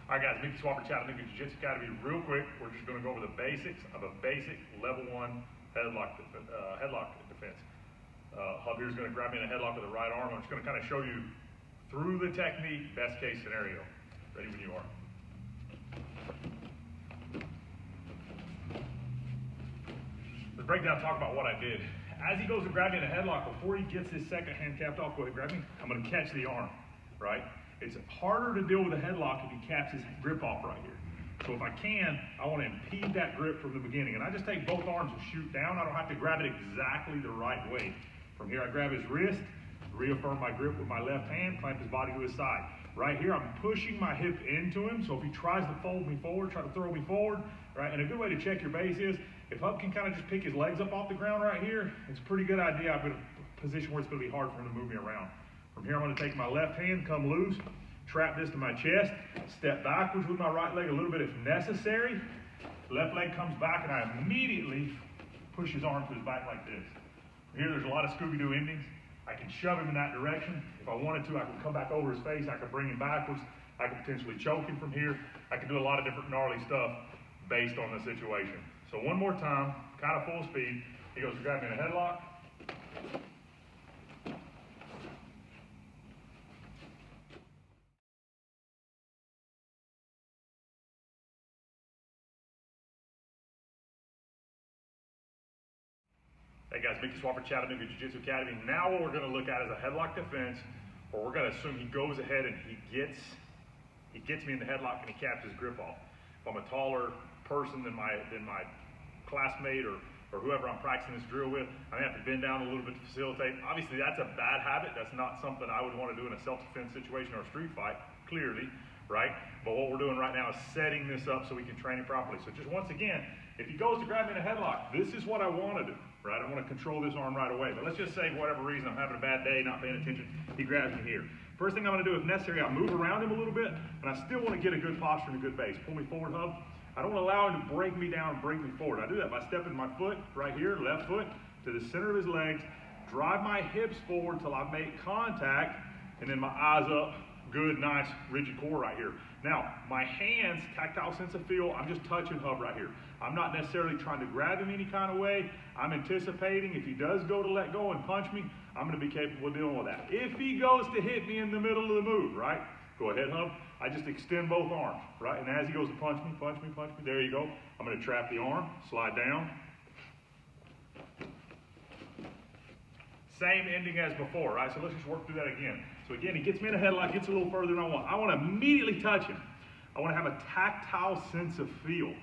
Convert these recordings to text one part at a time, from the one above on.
All right, guys, Mickey Swafford, Chattanooga Jiu-Jitsu Academy. Real quick, we're just going to go over the basics of a basic level 1 headlock defense. Hub here is going to grab me in a headlock with the right arm. I'm just going to kind of show you through the technique, best case scenario. Ready when you are. Let's break down and talk about what I did. As he goes to grab me in a headlock, before he gets his second hand capped off, go ahead and grab me. I'm going to catch the arm, right? It's harder to deal with a headlock if he caps his grip off right here. So if I can, I want to impede that grip from the beginning. And I just take both arms and shoot down. I don't have to grab it exactly the right way. From here, I grab his wrist, reaffirm my grip with my left hand, clamp his body to his side. Right here, I'm pushing my hip into him. So if he tries to fold me forward, try to throw me forward, right? And a good way to check your base is, if Hub can kind of just pick his legs up off the ground right here, it's a pretty good idea. I'm in a position where it's going to be hard for him to move me around. From here, I'm going to take my left hand, come loose, trap this to my chest, step backwards with my right leg a little bit if necessary. Left leg comes back, and I immediately push his arm to his back like this. From here, there's a lot of Scooby-Doo endings. I can shove him in that direction. If I wanted to, I can come back over his face. I can bring him backwards. I can potentially choke him from here. I can do a lot of different gnarly stuff based on the situation. So one more time, kind of full speed. He goes to grab me in a headlock. Hey guys, Mickey Swafford, Chattanooga Jiu-Jitsu Academy. Now what we're going to look at is a headlock defense, where we're going to assume he goes ahead and he gets me in the headlock and he caps his grip off. If I'm a taller person than my classmate or whoever I'm practicing this drill with, I may have to bend down a little bit to facilitate. Obviously, that's a bad habit. That's not something I would want to do in a self-defense situation or a street fight, clearly, right? But what we're doing right now is setting this up so we can train it properly. So just once again, if he goes to grab me in a headlock, this is what I want to do, right? I want to control this arm right away. But let's just say, for whatever reason, I'm having a bad day, not paying attention, he grabs me here. First thing I'm going to do, if necessary, I move around him a little bit, and I still want to get a good posture and a good base. Pull me forward, Hub. I don't allow him to break me down and break me forward. I do that by stepping my foot right here, left foot, to the center of his legs, drive my hips forward till I make contact, and then my eyes up. Good, nice, rigid core right here. Now, my hands, tactile sense of feel, I'm just touching Hub right here. I'm not necessarily trying to grab him any kind of way. I'm anticipating if he does go to let go and punch me, I'm going to be capable of dealing with that. If he goes to hit me in the middle of the move, right? Go ahead, Hub. I just extend both arms, right? And as he goes to punch me, there you go. I'm going to trap the arm, slide down. Same ending as before, right? So let's just work through that again. So again, he gets me in a headlock, gets a little further than I want. I want to immediately touch him. I want to have a tactile sense of feel,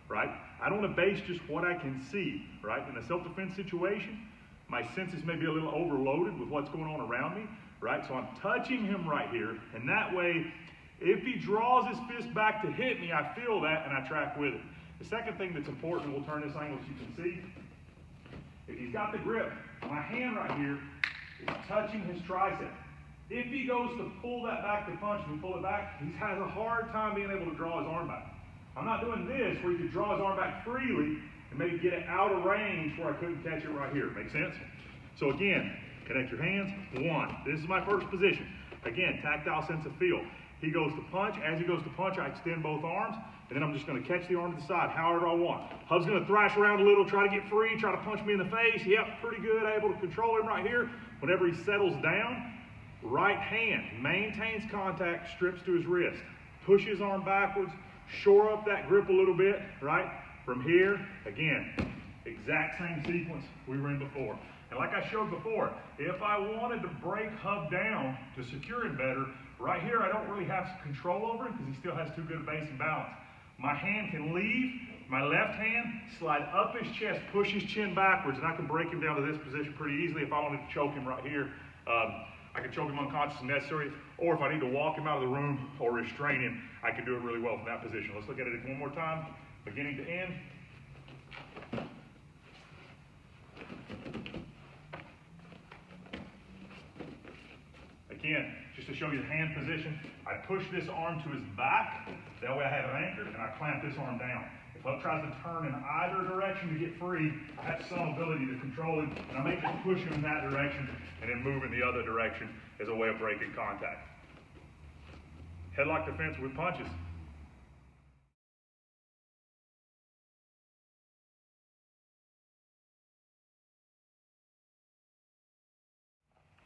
right? I don't want to base just what I can see, right? In a self-defense situation, my senses may be a little overloaded with what's going on around me, right? So I'm touching him right here, and that way, if he draws his fist back to hit me, I feel that and I track with it. The second thing that's important, we'll turn this angle so you can see. If he's got the grip, my hand right here is touching his tricep. If he goes to pull that back to punch me, pull it back, he has a hard time being able to draw his arm back. I'm not doing this where he could draw his arm back freely and maybe get it out of range where I couldn't catch it right here. Make sense? So again, connect your hands. One. This is my first position. Again, tactile sense of feel. He goes to punch. As he goes to punch, I extend both arms, and then I'm just going to catch the arm to the side, however I want. Hub's going to thrash around a little, try to get free, try to punch me in the face. Yep, pretty good, able to control him right here. Whenever he settles down, right hand maintains contact, strips to his wrist, push his arm backwards, shore up that grip a little bit, right? From here, again, exact same sequence we were in before. And like I showed before, if I wanted to break Hub down to secure him better, right here I don't really have control over him because he still has too good a base and balance. My hand can leave, my left hand slide up his chest, push his chin backwards, and I can break him down to this position pretty easily. If I wanted to choke him right here, I can choke him unconscious if necessary, or if I need to walk him out of the room or restrain him, I can do it really well from that position. Let's look at it one more time, beginning to end. Again, just to show you the hand position, I push this arm to his back, that way I have an anchor, and I clamp this arm down. If Hub tries to turn in either direction to get free, I have some ability to control him, and I may just push him in that direction and then move in the other direction as a way of breaking contact. Headlock defense with punches.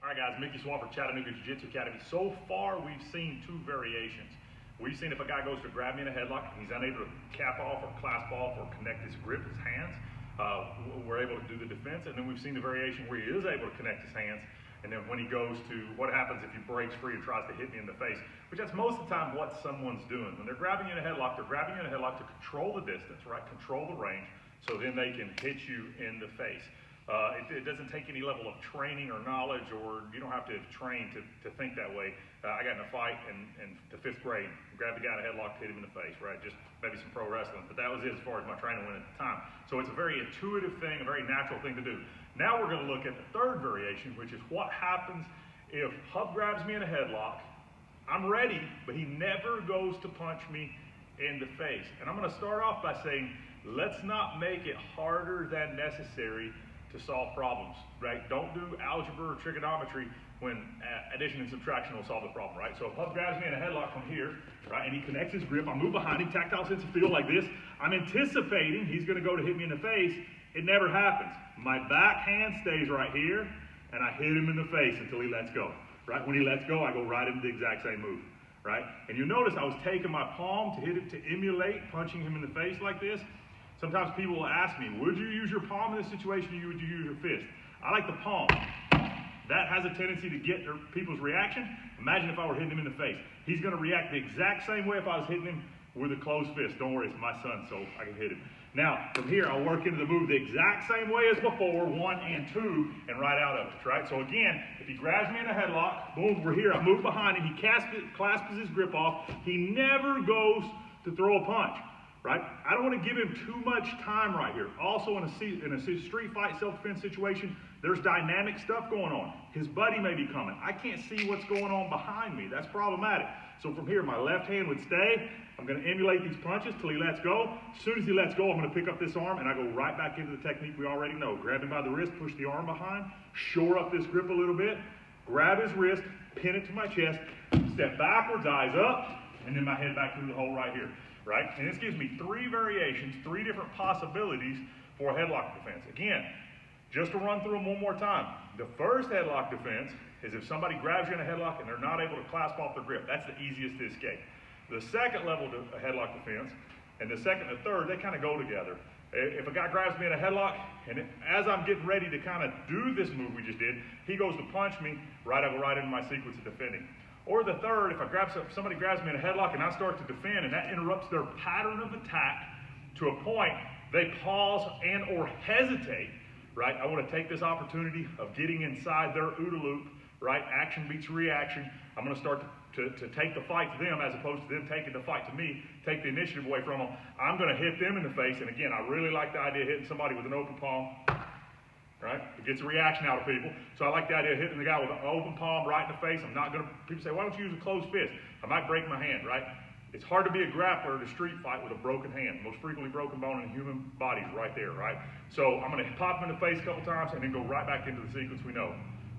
All right, guys, Mickey Swafford, Chattanooga Jiu-Jitsu Academy. So far, we've seen two variations. We've seen if a guy goes to grab me in a headlock and he's unable to cap off or clasp off or connect his grip, his hands, we're able to do the defense. And then we've seen the variation where he is able to connect his hands. And then when he goes to, what happens if he breaks free and tries to hit me in the face, which that's most of the time what someone's doing. When they're grabbing you in a headlock, they're grabbing you in a headlock to control the distance, right? Control the range, so then they can hit you in the face. It doesn't take any level of training or knowledge, or you don't have to train to think that way. I got in a fight in the 5th grade, grabbed the guy in a headlock, hit him in the face, right? Just maybe some pro wrestling, but that was it as far as my training went at the time. So it's a very intuitive thing, a very natural thing to do. Now we're going to look at the third variation, which is what happens if Hub grabs me in a headlock. I'm ready, but he never goes to punch me in the face. And I'm going to start off by saying, let's not make it harder than necessary to solve problems, right? Don't do algebra or trigonometry when addition and subtraction will solve the problem, right? So if Hub grabs me in a headlock from here, right, and he connects his grip, I move behind him, tactile sense of feel like this. I'm anticipating he's going to go to hit me in the face. It never happens. My back hand stays right here, and I hit him in the face until he lets go, right? When he lets go, I go right into the exact same move, right? And you notice I was taking my palm to hit it, to emulate punching him in the face like this. Sometimes people will ask me, would you use your palm in this situation, or would you use your fist? I like the palm. That has a tendency to get people's reaction. Imagine if I were hitting him in the face. He's going to react the exact same way if I was hitting him with a closed fist. Don't worry, it's my son, so I can hit him. Now, from here, I'll work into the move the exact same way as before, 1 and 2, and right out of it, right? So again, if he grabs me in a headlock, boom, we're here, I move behind him, he clasps his grip off, he never goes to throw a punch, right? I don't want to give him too much time right here. Also, in a street fight, self-defense situation, there's dynamic stuff going on. His buddy may be coming. I can't see what's going on behind me. That's problematic. So from here, my left hand would stay. I'm going to emulate these punches till he lets go. As soon as he lets go, I'm going to pick up this arm and I go right back into the technique we already know. Grab him by the wrist, push the arm behind, shore up this grip a little bit, grab his wrist, pin it to my chest, step backwards, eyes up, and then my head back through the hole right here, right? And this gives me 3 variations, 3 different possibilities for a headlock defense. Again, just to run through them one more time. The first headlock defense is if somebody grabs you in a headlock and they're not able to clasp off their grip. That's the easiest to escape. The second level of headlock defense, and the second and the third, they kind of go together. If a guy grabs me in a headlock, and as I'm getting ready to kind of do this move we just did, he goes to punch me, right, I go right into my sequence of defending. Or the third, if somebody grabs me in a headlock and I start to defend, and that interrupts their pattern of attack to a point, they pause and or hesitate, right? I want to take this opportunity of getting inside their OODA loop, right? Action beats reaction. I'm going to start to take the fight to them as opposed to them taking the fight to me, take the initiative away from them. I'm going to hit them in the face. And again, I really like the idea of hitting somebody with an open palm, right? It gets a reaction out of people. So I like the idea of hitting the guy with an open palm right in the face. I'm not going to, people say, why don't you use a closed fist? I might break my hand, right? It's hard to be a grappler in a street fight with a broken hand. Most frequently broken bone in human bodies right there, right? So I'm going to pop him in the face a couple times and then go right back into the sequence we know.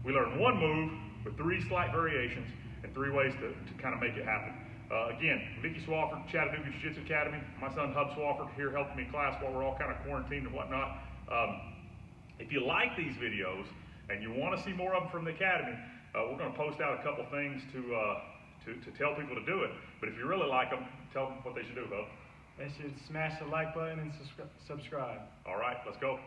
We learn one move with 3 slight variations and 3 ways to kind of make it happen. Again, Mickey Swafford, Chattanooga Jiu-Jitsu Academy. My son Hub Swafford here helping me in class while we're all kind of quarantined and whatnot. If you like these videos and you want to see more of them from the Academy, we're going to post out a couple things to tell people to do it. But if you really like them, tell them what they should do, Hub. They should smash the like button and subscribe. All right, let's go.